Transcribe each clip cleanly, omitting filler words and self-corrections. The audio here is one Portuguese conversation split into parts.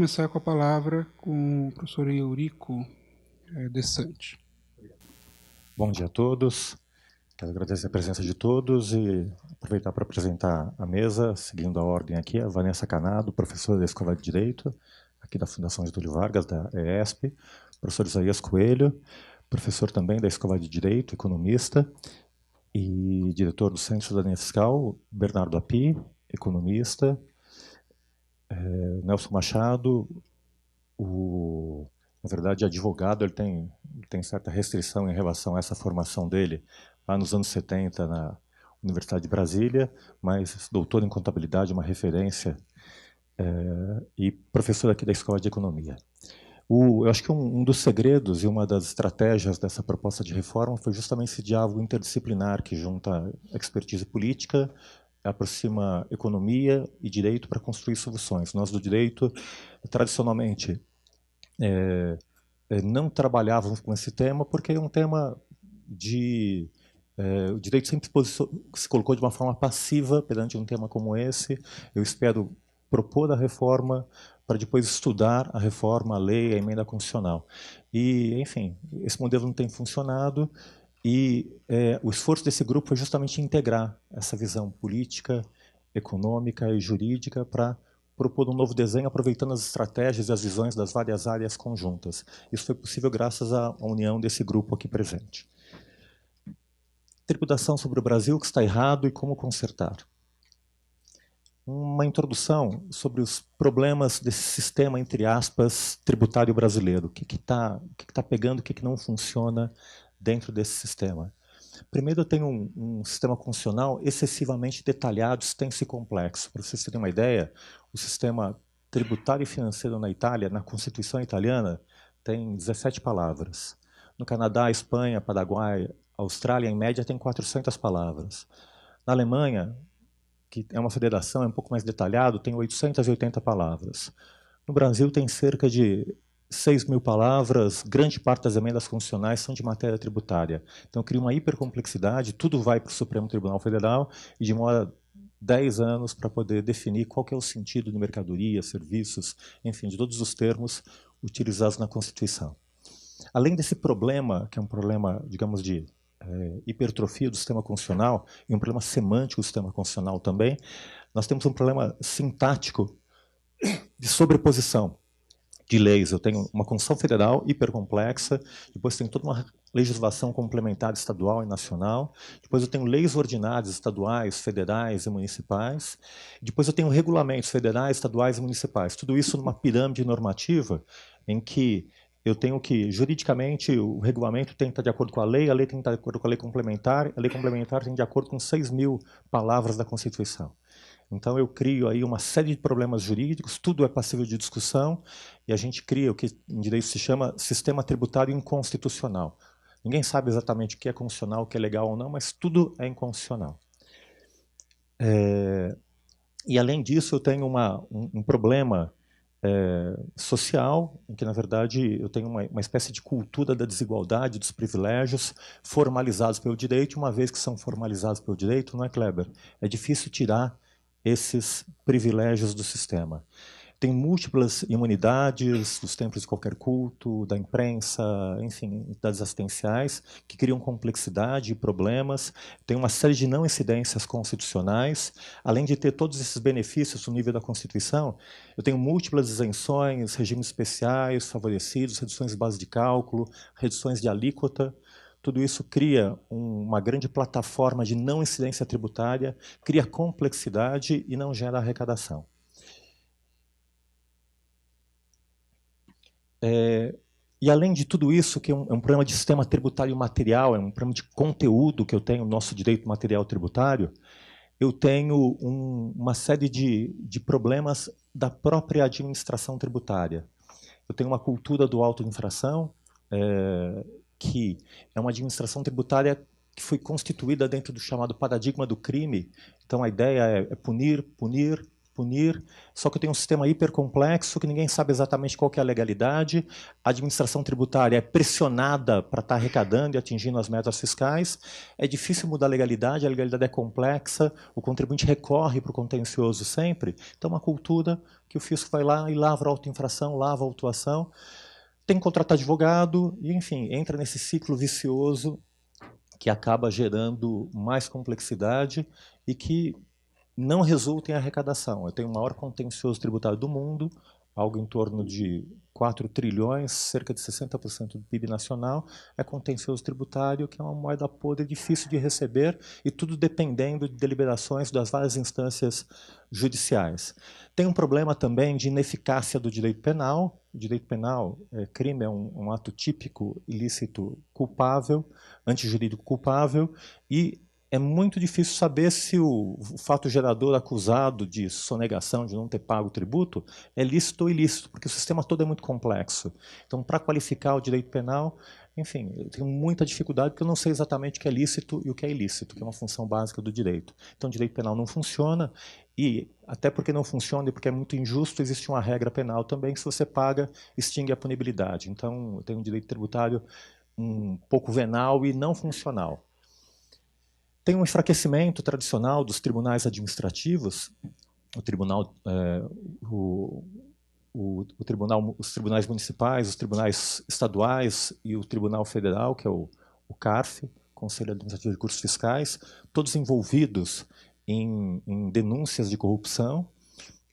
começar com a palavra com o professor Eurico Dessante. Bom dia a todos. Quero agradecer a presença de todos e aproveitar para apresentar a mesa, seguindo a ordem aqui, a Vanessa Canado, professora da Escola de Direito, aqui da Fundação Getúlio Vargas, da ESP, professor Isaías Coelho, professor também da Escola de Direito, economista, e diretor do Centro de Cidadania Fiscal, Bernardo Api, economista, Nelson Machado, na verdade, advogado, ele tem certa restrição em relação a essa formação dele, lá nos anos 70, na Universidade de Brasília, mas doutor em contabilidade, uma referência, e professor aqui da Escola de Economia. Eu acho que um dos segredos e uma das estratégias dessa proposta de reforma foi justamente esse diálogo interdisciplinar que junta expertise política, aproxima economia e direito para construir soluções. Nós do direito, tradicionalmente, não trabalhávamos com esse tema porque é um tema de... o direito sempre se colocou de uma forma passiva perante um tema como esse. Eu espero propor a reforma para depois estudar a reforma, a lei, a emenda constitucional. E, enfim, esse modelo não tem funcionado e o esforço desse grupo foi justamente integrar essa visão política, econômica e jurídica para propor um novo desenho, aproveitando as estratégias e as visões das várias áreas conjuntas. Isso foi possível graças à união desse grupo aqui presente. Tributação sobre o Brasil, que está errado e como consertar. Uma introdução sobre os problemas desse sistema, entre aspas, tributário brasileiro. O que está pegando, o que não funciona dentro desse sistema. Primeiro, eu tenho um sistema constitucional excessivamente detalhado, extenso e complexo. Para vocês terem uma ideia, o sistema tributário e financeiro na Itália, na Constituição italiana, tem 17 palavras. No Canadá, Espanha, Paraguai, Austrália, em média, tem 400 palavras. Na Alemanha, que é uma federação, é um pouco mais detalhado, tem 880 palavras. No Brasil, tem cerca de 6.000 palavras, grande parte das emendas constitucionais são de matéria tributária. Então, cria uma hipercomplexidade, tudo vai para o Supremo Tribunal Federal e demora 10 anos para poder definir qual que é o sentido de mercadoria, serviços, enfim, de todos os termos utilizados na Constituição. Além desse problema, que é um problema, digamos, de hipertrofia do sistema constitucional e um problema semântico do sistema constitucional também, nós temos um problema sintático de sobreposição de leis. Eu tenho uma Constituição Federal hipercomplexa, depois tenho toda uma legislação complementar estadual e nacional, depois eu tenho leis ordinárias estaduais, federais e municipais, depois eu tenho regulamentos federais, estaduais e municipais. Tudo isso numa pirâmide normativa em que eu tenho que, juridicamente, o regulamento tem que estar de acordo com a lei tem que estar de acordo com a lei complementar tem que estar de acordo com 6.000 palavras da Constituição. Então, eu crio aí uma série de problemas jurídicos, tudo é passível de discussão, e a gente cria o que em direito se chama sistema tributário inconstitucional. Ninguém sabe exatamente o que é constitucional, o que é legal ou não, mas tudo é inconstitucional. E, além disso, eu tenho um problema social, em que, na verdade, eu tenho uma espécie de cultura da desigualdade, dos privilégios formalizados pelo direito. Uma vez que são formalizados pelo direito, não é, Kleber? É difícil tirar esses privilégios do sistema. Tem múltiplas imunidades dos templos de qualquer culto, da imprensa, enfim, das assistenciais, que criam complexidade e problemas. Tem uma série de não incidências constitucionais. Além de ter todos esses benefícios no nível da Constituição, eu tenho múltiplas isenções, regimes especiais, favorecidos, reduções de base de cálculo, reduções de alíquota. Tudo isso cria uma grande plataforma de não incidência tributária, cria complexidade e não gera arrecadação. E, além de tudo isso, que é um problema de sistema tributário material, é um problema de conteúdo que eu tenho no nosso direito material tributário, eu tenho uma série de problemas da própria administração tributária. Eu tenho uma cultura do auto-infração, que é uma administração tributária que foi constituída dentro do chamado paradigma do crime. Então, a ideia é punir, punir, punir, só que eu tenho um sistema hipercomplexo que ninguém sabe exatamente qual que é a legalidade, a administração tributária é pressionada para estar arrecadando e atingindo as metas fiscais, é difícil mudar a legalidade é complexa, o contribuinte recorre para o contencioso sempre, então uma cultura que o fisco vai lá e lavra a autoinfração, lava a autuação, tem que contratar advogado, e enfim, entra nesse ciclo vicioso que acaba gerando mais complexidade e que não resulta em arrecadação. Eu tenho o maior contencioso tributário do mundo, algo em torno de 4 trilhões, cerca de 60% do PIB nacional, é contencioso tributário, que é uma moeda podre, difícil de receber, e tudo dependendo de deliberações das várias instâncias judiciais. Tem um problema também de ineficácia do direito penal. O direito penal, crime é um ato típico, ilícito, culpável, antijurídico culpável, e é muito difícil saber se o fato gerador acusado de sonegação, de não ter pago o tributo, é lícito ou ilícito, porque o sistema todo é muito complexo. Então, para qualificar o direito penal, enfim, eu tenho muita dificuldade porque eu não sei exatamente o que é lícito e o que é ilícito, que é uma função básica do direito. Então, o direito penal não funciona e, até porque não funciona e porque é muito injusto, existe uma regra penal também que, se você paga, extingue a punibilidade. Então, eu tenho um direito tributário um pouco venal e não funcional. Tem um enfraquecimento tradicional dos tribunais administrativos, os tribunais municipais, os tribunais estaduais e o Tribunal Federal, que é o CARF, Conselho Administrativo de Recursos Fiscais, todos envolvidos em denúncias de corrupção.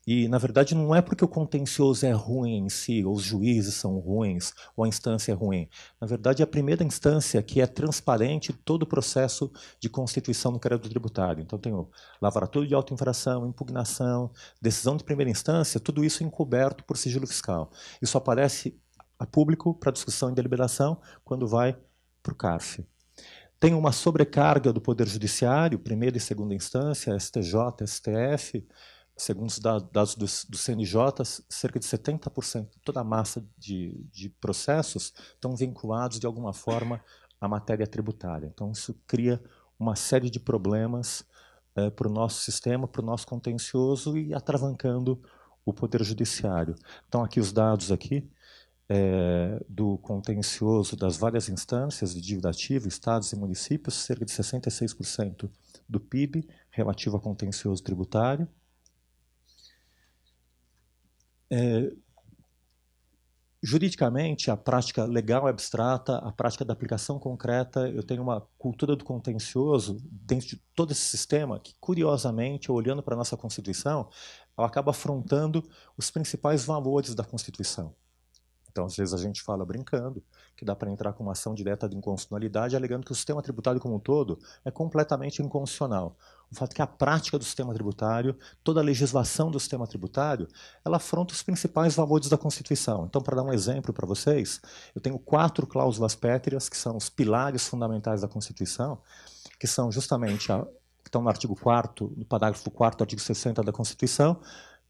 E, na verdade, não é porque o contencioso é ruim em si, ou os juízes são ruins, ou a instância é ruim. Na verdade, é a primeira instância que é transparente todo o processo de constituição do crédito tributário. Então, tem o lavratura de autoinfração, impugnação, decisão de primeira instância, tudo isso encoberto por sigilo fiscal. Isso aparece a público para discussão e deliberação quando vai para o CARF. Tem uma sobrecarga do Poder Judiciário, primeira e segunda instância, STJ, STF. Segundo os dados do CNJ, cerca de 70% de toda a massa de processos estão vinculados, de alguma forma, à matéria tributária. Então, isso cria uma série de problemas para o nosso sistema, para o nosso contencioso e atravancando o Poder Judiciário. Então, aqui os dados do contencioso das várias instâncias de dívida ativa, estados e municípios, cerca de 66% do PIB relativo a contencioso tributário. Juridicamente, a prática legal é abstrata, a prática da aplicação concreta, eu tenho uma cultura do contencioso dentro de todo esse sistema que, curiosamente, olhando para a nossa Constituição, ela acaba afrontando os principais valores da Constituição. Então, às vezes, a gente fala brincando que dá para entrar com uma ação direta de inconstitucionalidade, alegando que o sistema tributário como um todo é completamente inconstitucional. O fato é que a prática do sistema tributário, toda a legislação do sistema tributário, ela afronta os principais valores da Constituição. Então, para dar um exemplo para vocês, eu tenho 4 cláusulas pétreas, que são os pilares fundamentais da Constituição, que são justamente, que estão no artigo 4º, no parágrafo 4º do artigo 60 da Constituição.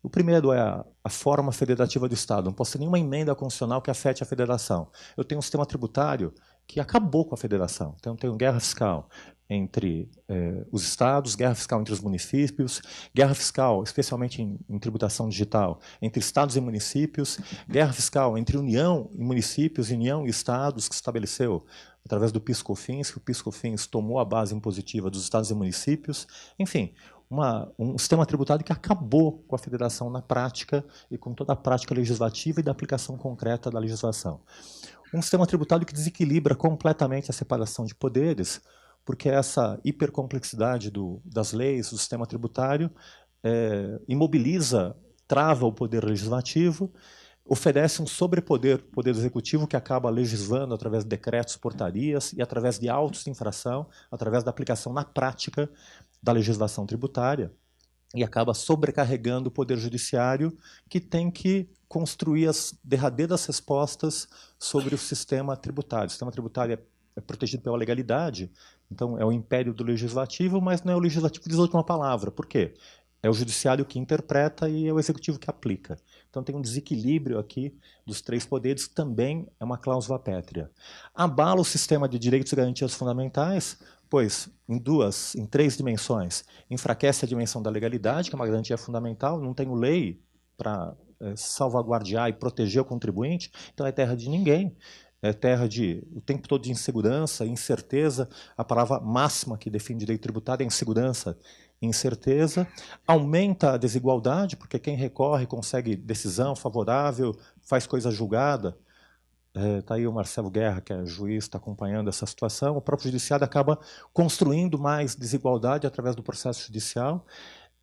O primeiro é a forma federativa do Estado. Não posso ter nenhuma emenda constitucional que afete a federação. Eu tenho um sistema tributário que acabou com a federação. Então, eu tenho guerra fiscal entre os estados, guerra fiscal entre os municípios, guerra fiscal, especialmente em tributação digital, entre estados e municípios, guerra fiscal entre União e municípios, União e estados, que se estabeleceu através do PIS/COFINS, que o PIS/COFINS tomou a base impositiva dos estados e municípios. Enfim, um sistema tributário que acabou com a federação na prática e com toda a prática legislativa e da aplicação concreta da legislação. Um sistema tributário que desequilibra completamente a separação de poderes, porque essa hipercomplexidade das leis, do sistema tributário, imobiliza, trava o poder legislativo, oferece um sobrepoder ao poder executivo que acaba legislando através de decretos, portarias e através de autos de infração, através da aplicação na prática da legislação tributária, e acaba sobrecarregando o Poder Judiciário, que tem que construir as derradeiras respostas sobre o sistema tributário. O sistema tributário é protegido pela legalidade, então é o império do Legislativo, mas não é o Legislativo que diz a última palavra. Por quê? É o Judiciário que interpreta e é o Executivo que aplica. Então tem um desequilíbrio aqui dos 3 poderes, que também é uma cláusula pétrea. Abala o sistema de direitos e garantias fundamentais, pois em três dimensões, enfraquece a dimensão da legalidade, que é uma garantia fundamental, não tenho lei para salvaguardiar e proteger o contribuinte, então é terra de ninguém, é terra de o tempo todo de insegurança, incerteza, a palavra máxima que define direito tributário é insegurança, incerteza, aumenta a desigualdade, porque quem recorre consegue decisão favorável, faz coisa julgada. Está aí o Marcelo Guerra, que é juiz, está acompanhando essa situação. O próprio judiciário acaba construindo mais desigualdade através do processo judicial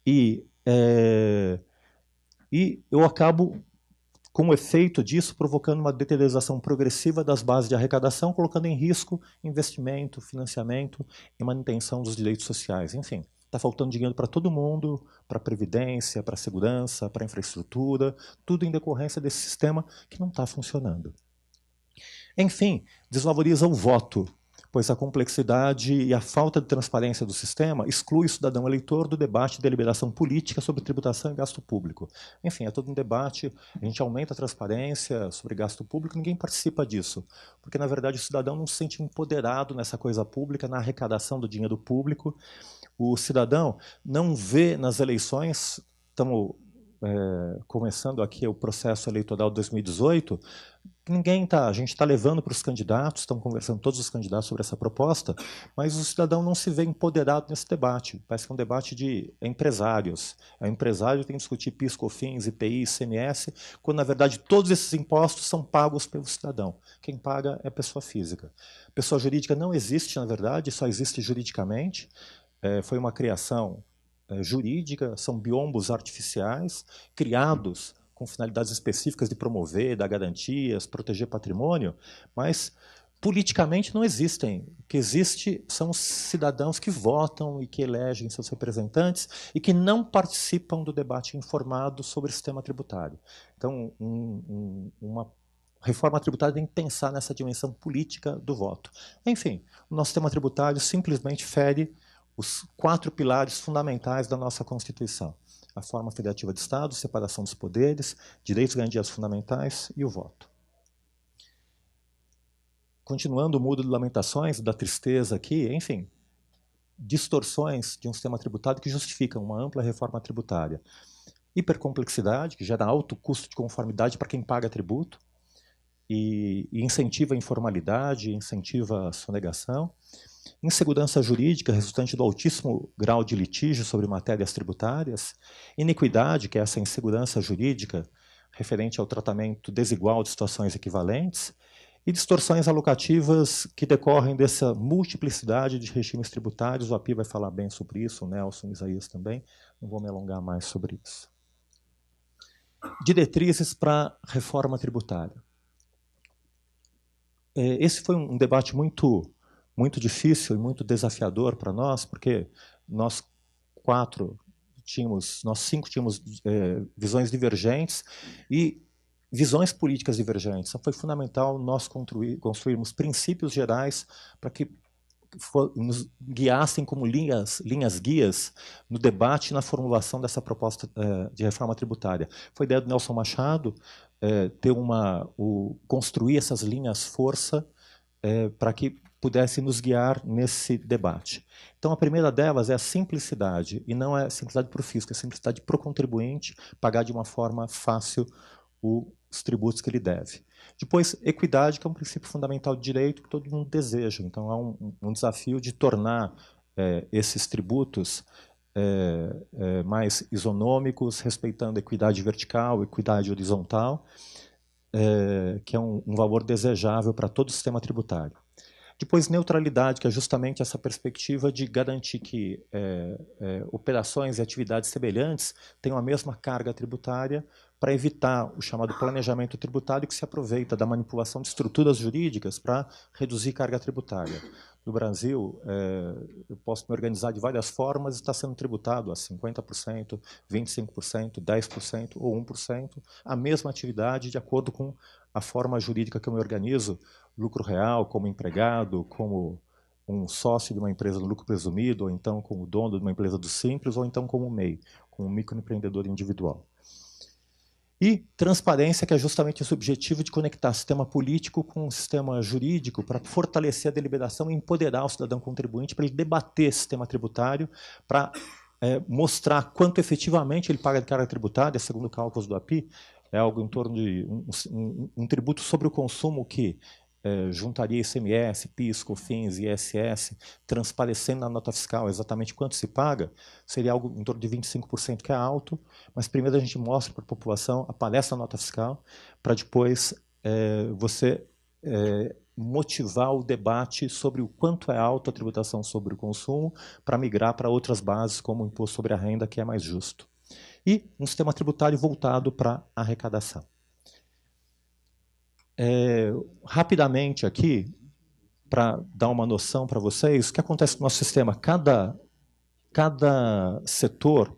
e eu acabo, com o efeito disso, provocando uma deteriorização progressiva das bases de arrecadação, colocando em risco investimento, financiamento e manutenção dos direitos sociais. Enfim, está faltando dinheiro para todo mundo, para a previdência, para a segurança, para a infraestrutura, tudo em decorrência desse sistema que não está funcionando. Enfim, desvaloriza o voto, pois a complexidade e a falta de transparência do sistema exclui o cidadão eleitor do debate e deliberação política sobre tributação e gasto público. Enfim, é todo um debate, a gente aumenta a transparência sobre gasto público, ninguém participa disso, porque, na verdade, o cidadão não se sente empoderado nessa coisa pública, na arrecadação do dinheiro público. O cidadão não vê nas eleições, estamos começando aqui o processo eleitoral de 2018, a gente está levando para os candidatos, estão conversando todos os candidatos sobre essa proposta, mas o cidadão não se vê empoderado nesse debate. Parece que é um debate de empresários. O empresário tem que discutir PIS, COFINS, IPI, ICMS, quando, na verdade, todos esses impostos são pagos pelo cidadão. Quem paga é a pessoa física. Pessoa jurídica não existe, na verdade, só existe juridicamente. Foi uma criação jurídica, são biombos artificiais criados com finalidades específicas de promover, dar garantias, proteger patrimônio, mas politicamente não existem. O que existe são os cidadãos que votam e que elegem seus representantes e que não participam do debate informado sobre o sistema tributário. Então, uma reforma tributária tem que pensar nessa dimensão política do voto. Enfim, o nosso sistema tributário simplesmente fere os 4 pilares fundamentais da nossa Constituição: a forma federativa de Estado, separação dos poderes, direitos e garantias fundamentais e o voto. Continuando o mudo de lamentações, da tristeza aqui, enfim, distorções de um sistema tributário que justificam uma ampla reforma tributária. Hipercomplexidade, que gera alto custo de conformidade para quem paga tributo, e incentiva a informalidade, incentiva a sonegação. Insegurança jurídica resultante do altíssimo grau de litígio sobre matérias tributárias, iniquidade, que é essa insegurança jurídica referente ao tratamento desigual de situações equivalentes, e distorções alocativas que decorrem dessa multiplicidade de regimes tributários. O API vai falar bem sobre isso, o Nelson, o Isaías também, não vou me alongar mais sobre isso. Diretrizes para a reforma tributária. Esse foi um debate muito difícil e muito desafiador para nós, porque nós 5 tínhamos visões divergentes e visões políticas divergentes. Então, foi fundamental nós construirmos princípios gerais para que nos guiassem como linhas guias no debate e na formulação dessa proposta de reforma tributária. Foi ideia do Nelson Machado construir essas linhas força para que pudesse nos guiar nesse debate. Então, a primeira delas é a simplicidade, e não é simplicidade para o fisco, é simplicidade para o contribuinte pagar de uma forma fácil os tributos que ele deve. Depois, equidade, que é um princípio fundamental de direito que todo mundo deseja. Então, há um desafio de tornar esses tributos mais isonômicos, respeitando a equidade vertical, equidade horizontal, que é um valor desejável para todo o sistema tributário. Depois, neutralidade, que é justamente essa perspectiva de garantir que operações e atividades semelhantes tenham a mesma carga tributária, para evitar o chamado planejamento tributário, que se aproveita da manipulação de estruturas jurídicas para reduzir carga tributária. No Brasil, eu posso me organizar de várias formas e está sendo tributado a 50%, 25%, 10% ou 1%, a mesma atividade de acordo com a forma jurídica que eu me organizo, lucro real, como empregado, como um sócio de uma empresa do lucro presumido, ou então como dono de uma empresa do Simples, ou então como MEI, como microempreendedor individual. E transparência, que é justamente esse objetivo de conectar sistema político com o sistema jurídico para fortalecer a deliberação e empoderar o cidadão contribuinte para ele debater sistema tributário, para mostrar quanto efetivamente ele paga de carga tributária, segundo cálculos do API, é algo em torno de um tributo sobre o consumo que juntaria ICMS, PIS, COFINS, ISS, transparecendo na nota fiscal exatamente quanto se paga, seria algo em torno de 25%, que é alto, mas primeiro a gente mostra para a população, aparece a nota fiscal, para depois você motivar o debate sobre o quanto é alta a tributação sobre o consumo, para migrar para outras bases, como o imposto sobre a renda, que é mais justo. E um sistema tributário voltado para a arrecadação. Rapidamente aqui, para dar uma noção para vocês, o que acontece no nosso sistema? Cada setor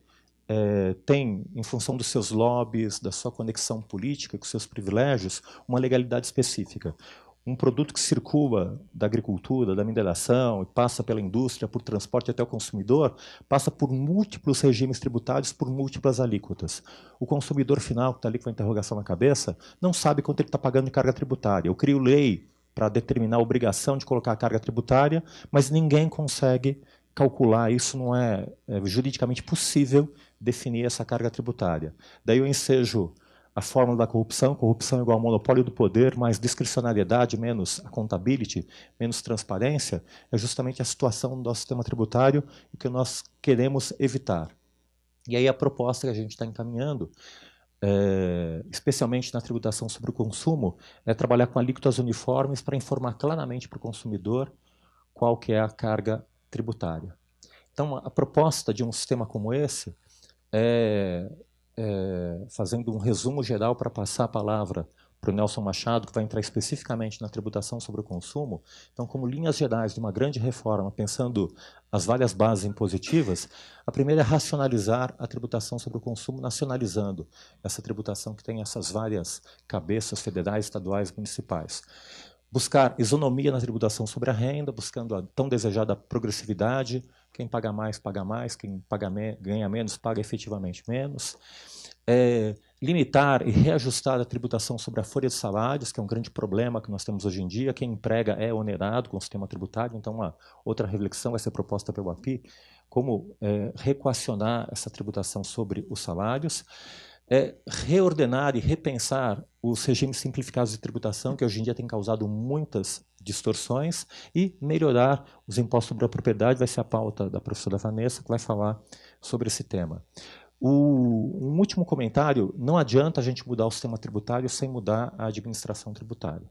tem, em função dos seus lobbies, da sua conexão política, com seus privilégios, uma legalidade específica. Um produto que circula da agricultura, da mineração, e passa pela indústria, por transporte até o consumidor, passa por múltiplos regimes tributários, por múltiplas alíquotas. O consumidor final, que está ali com a interrogação na cabeça, não sabe quanto ele está pagando de carga tributária. Eu crio lei para determinar a obrigação de colocar a carga tributária, mas ninguém consegue calcular, isso não é juridicamente possível definir essa carga tributária. Daí eu ensejo a fórmula da corrupção, corrupção igual ao monopólio do poder, mais discricionariedade, menos accountability, menos transparência, é justamente a situação do nosso sistema tributário e que nós queremos evitar. E aí a proposta que a gente está encaminhando, especialmente na tributação sobre o consumo, é trabalhar com alíquotas uniformes para informar claramente para o consumidor qual que é a carga tributária. Então, a proposta de um sistema como esse fazendo um resumo geral para passar a palavra para o Nelson Machado, que vai entrar especificamente na tributação sobre o consumo. Então, como linhas gerais de uma grande reforma, pensando as várias bases impositivas, a primeira é racionalizar a tributação sobre o consumo, nacionalizando essa tributação que tem essas várias cabeças federais, estaduais e municipais. Buscar isonomia na tributação sobre a renda, buscando a tão desejada progressividade. Quem paga mais, quem ganha menos, paga efetivamente menos. Limitar e reajustar a tributação sobre a folha de salários, que é um grande problema que nós temos hoje em dia. Quem emprega é onerado com o sistema tributário, então uma outra reflexão vai ser proposta pelo API, como reequacionar essa tributação sobre os salários. Reordenar e repensar os regimes simplificados de tributação, que hoje em dia têm causado muitas distorções, e melhorar os impostos sobre a propriedade, vai ser a pauta da professora Vanessa, que vai falar sobre esse tema. Um último comentário: não adianta a gente mudar o sistema tributário sem mudar a administração tributária.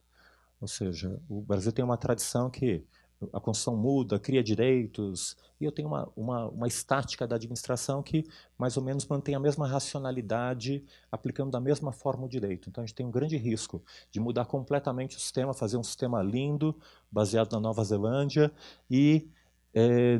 Ou seja, o Brasil tem uma tradição que a Constituição muda, cria direitos, e eu tenho uma estática da administração que mais ou menos mantém a mesma racionalidade, aplicando da mesma forma o direito. Então a gente tem um grande risco de mudar completamente o sistema, fazer um sistema lindo, baseado na Nova Zelândia, e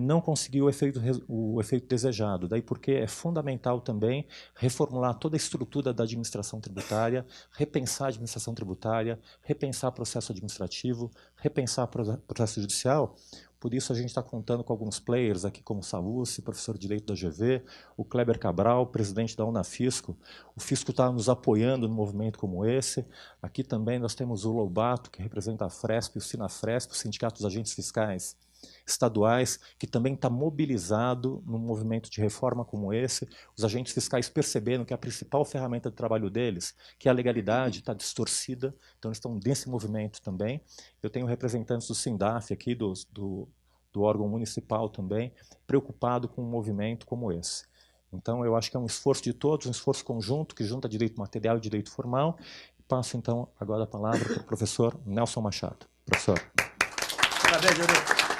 não conseguir o efeito desejado. Daí porque é fundamental também reformular toda a estrutura da administração tributária, repensar a administração tributária, repensar o processo administrativo, repensar o processo judicial. Por isso a gente está contando com alguns players aqui, como o Salucci, professor de Direito da GV, o Kleber Cabral, presidente da Unafisco. O Fisco está nos apoiando num movimento como esse. Aqui também nós temos o Lobato, que representa a Fresp e o Sinafresp, o Sindicato dos Agentes Fiscais estaduais, que também está mobilizado num movimento de reforma como esse. Os agentes fiscais percebendo que a principal ferramenta de trabalho deles, que é a legalidade, está distorcida, então eles estão nesse movimento também. Eu tenho representantes do SINDAF aqui, do órgão municipal também, preocupado com um movimento como esse. Então eu acho que é um esforço de todos, um esforço conjunto, que junta direito material e direito formal. Passo então agora a palavra para o professor Nelson Machado. Professor. Parabéns, Júlio.